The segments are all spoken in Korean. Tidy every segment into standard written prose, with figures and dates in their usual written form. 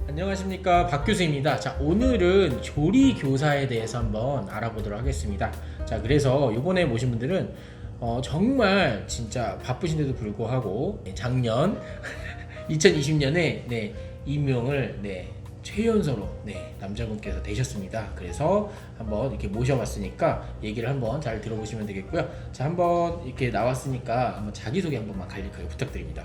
안녕하십니까, 박 교수입니다. 자, 오늘은 조리교사에 대해서 한번 알아보도록 하겠습니다. 자, 그래서 이번에 모신 분들은 정말 진짜 바쁘신데도 불구하고 작년 2020년에 임용을 최연소로 남자분께서 되셨습니다. 그래서 한번 이렇게 모셔봤으니까 얘기를 한번 잘 들어보시면 되겠고요. 자, 한번 이렇게 나왔으니까 한번 자기소개 한 번만 간략하게 부탁드립니다.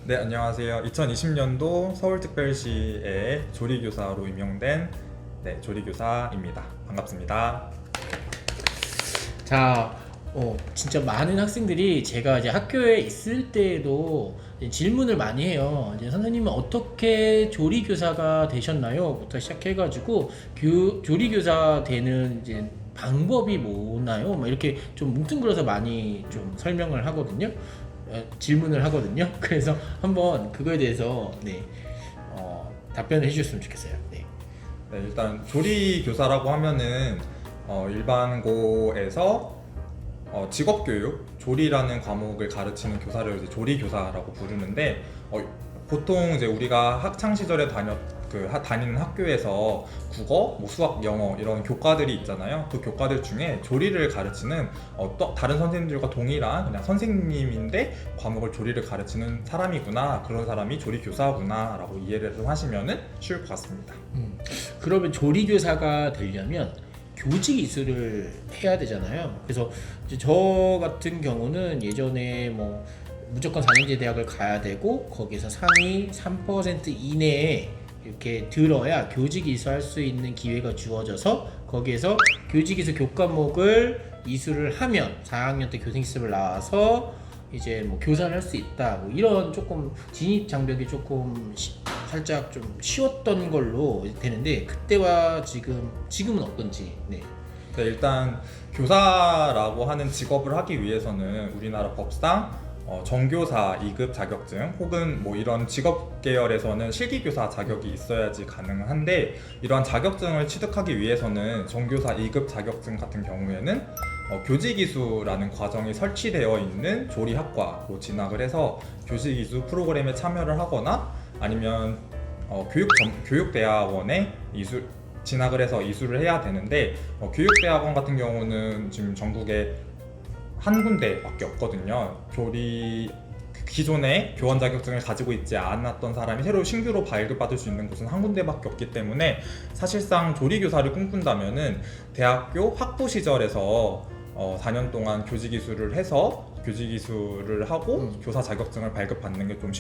네, 안녕하세요. 2020년도 서울특별시에 조리교사로 임용된 조리교사입니다. 반갑습니다. 자, 진짜 많은 학생들이 제가 이제 학교에 있을 때에도 이제 질문을 많이 해요. 이제 선생님은 어떻게 조리교사가 되셨나요? 부터 시작해가지고 조리교사 되는 이제 방법이 뭐나요? 막 이렇게 좀 뭉뚱그려서 많이 좀 설명을 하거든요. 질문을 하거든요. 그래서 한번 그거에 대해서 답변을 해주셨으면 좋겠어요. 네. 네, 일단 조리교사라고 하면은 일반고에서 직업교육, 조리라는 과목을 가르치는 교사를 이제 조리교사라고 부르는데 보통 이제 우리가 학창 시절에 다니는 학교에서 국어, 수학, 영어 이런 교과들이 있잖아요. 그 교과들 중에 조리를 가르치는 또 다른 선생님들과 동일한 그냥 선생님인데 과목을 조리를 가르치는 사람이구나, 그런 사람이 조리교사구나 라고 이해를 좀 하시면은 쉬울 것 같습니다. 그러면 조리교사가 되려면 교직 이수를 해야 되잖아요. 그래서 이제 저 같은 경우는 예전에 뭐 무조건 4년제 대학을 가야 되고 거기서 상위 3% 이내에 이렇게 들어야 교직 이수할 수 있는 기회가 주어져서 거기에서 교직 이수 교과목을 이수를 하면 4학년 때 교생 실습을 나와서 이제 뭐 교사를 할 수 있다, 뭐 이런 조금 진입 장벽이 조금 살짝 좀 쉬웠던 걸로 되는데, 그때와 지금은 어떤지. 네, 일단 교사라고 하는 직업을 하기 위해서는 우리나라 법상 정교사 2급 자격증 혹은 뭐 이런 직업 계열에서는 실기교사 자격이 있어야지 가능한데, 이러한 자격증을 취득하기 위해서는 정교사 2급 자격증 같은 경우에는 교직이수라는 과정이 설치되어 있는 조리학과로 진학을 해서 교직이수 프로그램에 참여를 하거나 아니면 교육대학원에 진학을 해서 이수를 해야 되는데, 교육대학원 같은 경우는 지금 전국에 한 군데밖에 없거든요. 기존에 교원 자격증을 가지고 있지 않았던 사람이 새로 신규로 발급받을 수 있는 곳은 한 군데밖에 없기 때문에 사실상 조리교사를 꿈꾼다면은 대학교 학부 시절에서 4년 동안 교직이수를 해서 교직이수를 하고 교사 자격증을 발급받는 게 좀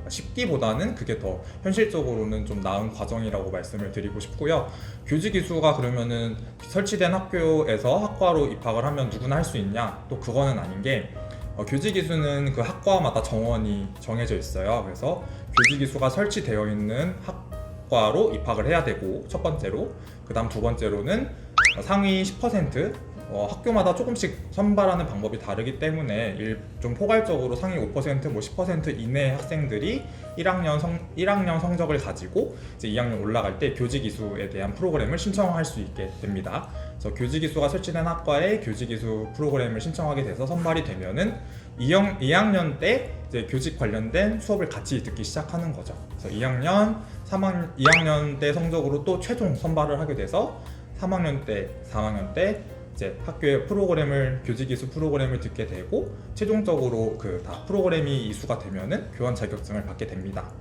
쉽기보다는 그게 더 현실적으로는 좀 나은 과정이라고 말씀을 드리고 싶고요. 교직이수가 그러면은 설치된 학교에서 학과로 입학을 하면 누구나 할 수 있냐? 또 그거는 아닌 게, 교직이수는 그 학과마다 정원이 정해져 있어요. 그래서 교직이수가 설치되어 있는 학과로 입학을 해야 되고, 첫 번째로. 그 다음 두 번째로는 상위 10%, 학교마다 조금씩 선발하는 방법이 다르기 때문에 좀 포괄적으로 상위 5%, 뭐 10% 이내 학생들이 1학년 성적을 가지고 이제 2학년 올라갈 때 교직이수에 대한 프로그램을 신청할 수 있게 됩니다. 그래서 교직이수가 설치된 학과에 교직이수 프로그램을 신청하게 돼서 선발이 되면은 2학년 때 이제 교직 관련된 수업을 같이 듣기 시작하는 거죠. 그래서 2학년 때 성적으로 또 최종 선발을 하게 돼서 3학년 때, 4학년 때 이제 학교의 교직이수 프로그램을 듣게 되고, 최종적으로 다 프로그램이 이수가 되면은 교원 자격증을 받게 됩니다.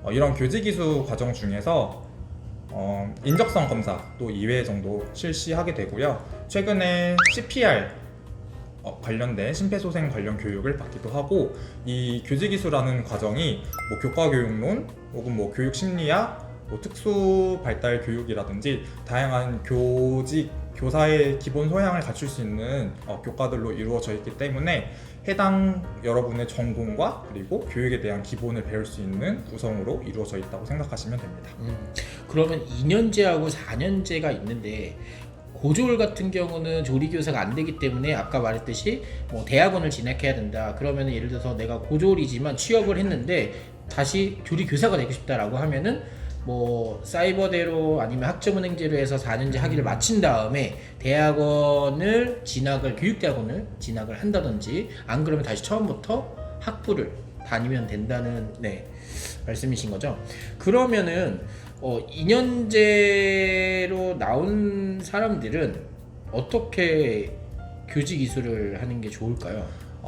이런 교직이수 과정 중에서 인적성 검사 또 2회 정도 실시하게 되고요. 최근에 CPR 관련된 심폐소생 관련 교육을 받기도 하고, 이 교직이수라는 과정이 뭐 교과교육론 혹은 뭐 교육심리학, 뭐 특수 발달 교육이라든지 다양한 교사의 기본 소양을 갖출 수 있는 교과들로 이루어져 있기 때문에 해당 여러분의 전공과 그리고 교육에 대한 기본을 배울 수 있는 구성으로 이루어져 있다고 생각하시면 됩니다. 그러면 2년제하고 4년제가 있는데, 고졸 같은 경우는 조리교사가 안 되기 때문에 아까 말했듯이 뭐 대학원을 진학해야 된다. 그러면 예를 들어서 내가 고졸이지만 취업을 했는데 다시 조리교사가 되고 싶다라고 하면은 뭐 사이버대로 아니면 학점은행제로 해서 4년제 학위를 마친 다음에 교육대학원을 진학을 한다든지, 안 그러면 다시 처음부터 학부를 다니면 된다는 말씀이신 거죠. 그러면은 2년제로 나온 사람들은 어떻게 교직 이수를 하는 게 좋을까요?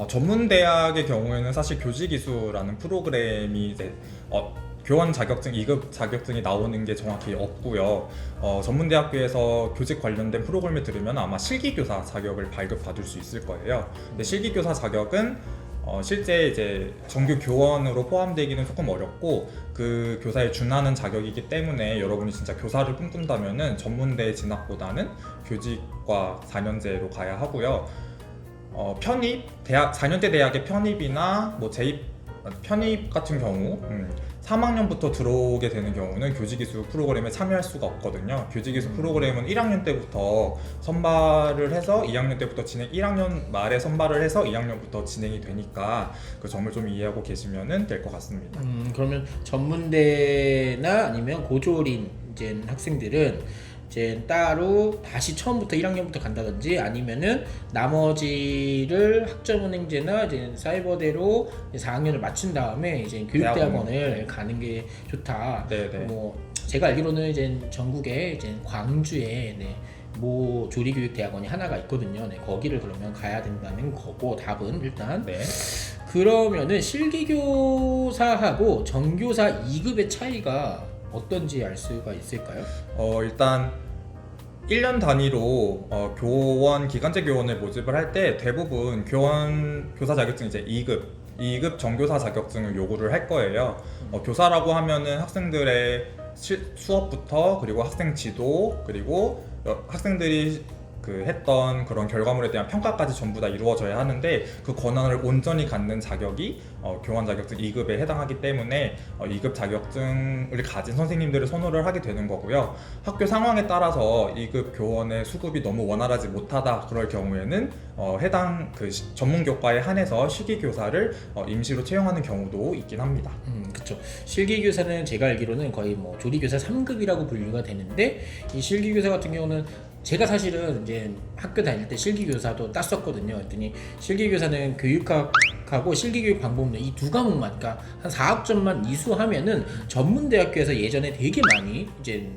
전문 대학의 경우에는 사실 교직이수라는 프로그램이 이제 교원 자격증, 2급 자격증이 나오는 게 정확히 없고요. 전문대학교에서 교직 관련된 프로그램을 들으면 아마 실기교사 자격을 발급받을 수 있을 거예요. 근데 실기교사 자격은 실제 이제 정규 교원으로 포함되기는 조금 어렵고 그 교사에 준하는 자격이기 때문에 여러분이 진짜 교사를 꿈꾼다면은 전문대 진학보다는 교직과 4년제로 가야 하고요. 편입, 대학 4년제 대학의 편입이나 뭐 재입 편입 같은 경우 3학년부터 들어오게 되는 경우는 교직이수 프로그램에 참여할 수가 없거든요. 교직이수 프로그램은 1학년 때부터 선발을 해서 2학년 때부터 1학년 말에 선발을 해서 2학년부터 진행이 되니까 그 점을 좀 이해하고 계시면 될 것 같습니다. 그러면 전문대나 아니면 고졸인 이제 학생들은 이제 따로 다시 처음부터 1학년부터 간다든지 아니면은 나머지를 학점은행제나 이제 사이버대로 4학년을 맞춘 다음에 이제 교육대학원을 가는 게 좋다. 네네. 뭐 제가 알기로는 이제 전국에 이제 광주에 모 조리교육대학원이 하나가 있거든요. 거기를 그러면 가야 된다는 거고 답은 일단. 네. 그러면은 실기교사하고 전교사 2급의 차이가 어떤지 알 수가 있을까요? 일단 1년 단위로 교원, 기간제 교원을 모집을 할 때 대부분 교사 자격증 이제 2급 전교사 자격증을 요구를 할 거예요. 교사라고 하면은 학생들의 수업부터 그리고 학생 지도 그리고 학생들이 했던 그런 결과물에 대한 평가까지 전부 다 이루어져야 하는데 그 권한을 온전히 갖는 자격이 교원 자격증 2급에 해당하기 때문에 2급 자격증을 가진 선생님들을 선호를 하게 되는 거고요. 학교 상황에 따라서 2급 교원의 수급이 너무 원활하지 못하다 그럴 경우에는 해당 전문 교과에 한해서 실기교사를 임시로 채용하는 경우도 있긴 합니다. 그렇죠. 실기교사는 제가 알기로는 거의 뭐 조리교사 3급이라고 분류가 되는데 이 실기교사 같은 경우는 제가 사실은 이제 학교 다닐 때 실기교사도 땄었거든요. 그랬더니 실기교사는 교육학하고 실기교육 방법론 이 두 과목만, 그러니까 한 4학점만 이수하면은 전문대학교에서 예전에 되게 많이 이제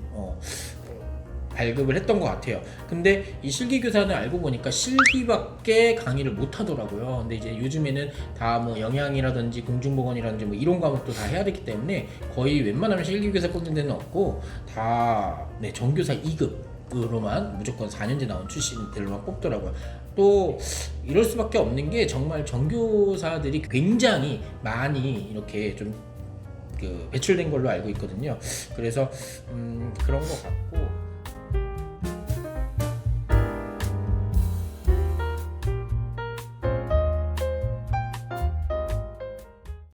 발급을 했던 것 같아요. 근데 이 실기교사는 알고 보니까 실기밖에 강의를 못 하더라고요. 근데 이제 요즘에는 다 뭐 영양이라든지 공중보건이라든지 뭐 이런 과목도 다 해야 되기 때문에 거의 웬만하면 실기교사 뽑는 데는 없고 다 전교사 2급 으로만 무조건 4년제 나온 출신들로만 뽑더라고요. 또 이럴 수밖에 없는 게 정말 전교사들이 굉장히 많이 이렇게 좀 배출된 걸로 알고 있거든요. 그래서 그런 것 같고